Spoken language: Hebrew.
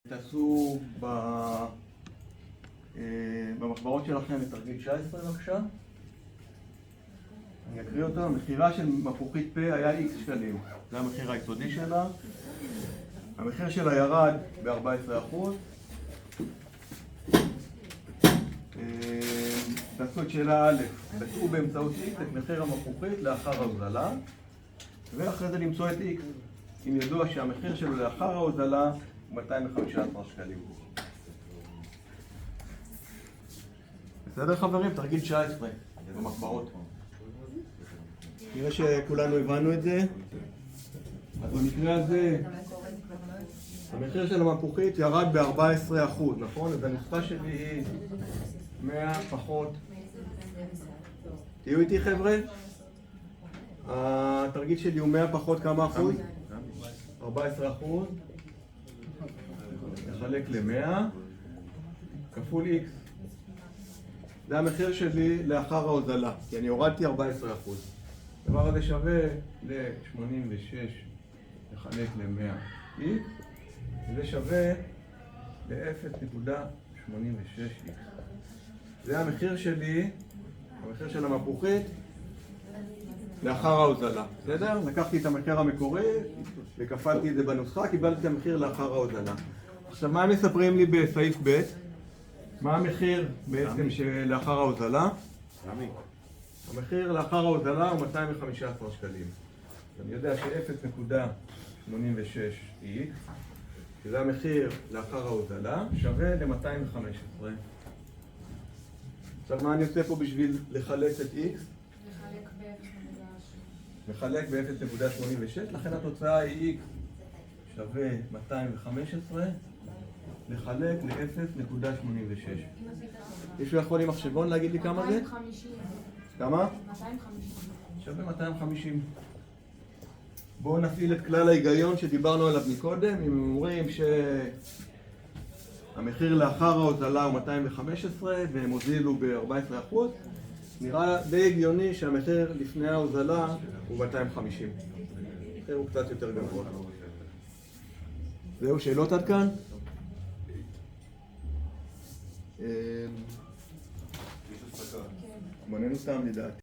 תעשו במחברות שלכם את תרגיל 19 בבקשה. אני אקריא אותו. המחירה של מפוחית פה היה X שקלים. זה המחיר היסודי שלה. המחיר שלה ירד ב-14%. תעשו את שאלה א', בצעו באמצעות X את מחיר המפוחית לאחר ההוזלה, ואחרי זה למצוא את X, אם ידוע שהמחיר שלו לאחר ההוזלה הוא 215 שקלים. בסדר חברים? תרגיל 19 במחברות. נראה שכולנו הבנו את זה. אז במקרה הזה המחיר של המפוחית ירד ב-14%, נכון? אז הנוסחה שלי היא 100 פחות. תהיו איתי חבר'ה? התרגיל שלי הוא 100 פחות כמה אחוז? 14%. נחלק ל-100 כפול X. זה המחיר שלי לאחר ההוזלה, כי אני הורדתי 14%. הדבר הזה שווה ל-86 לחלק ל-100X, וזה שווה ל-0.86X. זה המחיר שלי, המחיר של המפוחית לאחר ההוזלה. בסדר? לקחתי את המחיר המקורי וכפלתי את זה בנוסחה, קיבלתי את המחיר לאחר ההוזלה. עכשיו, מה הם מספרים לי בסעיף ב'? מה המחיר בעצם לאחר ההוזלה? המחיר לאחר ההוזלה הוא 215 שקלים. אני יודע ש-0.86X, שזה המחיר לאחר ההוזלה, שווה ל-215. עכשיו, מה אני עושה פה בשביל לחלק את X? מחלק ב-0.86, לכן התוצאה היא X שווה 215 לחלק ל-0.86. מישהו יכול עם מחשבון להגיד לי כמה זה? 250. כמה? 250. שווה 250. בואו נפעיל את כלל ההיגיון שדיברנו עליו מקודם. אם אומרים שהמחיר לאחר ההוזלה הוא 215 והם הוזילו ב-14%, נראה די הגיוני שהמחיר לפני ההוזלה הוא 250. המחיר הוא קצת יותר גבוה. זהו, שאלות עד כאן? מעניין סתם לדעתי.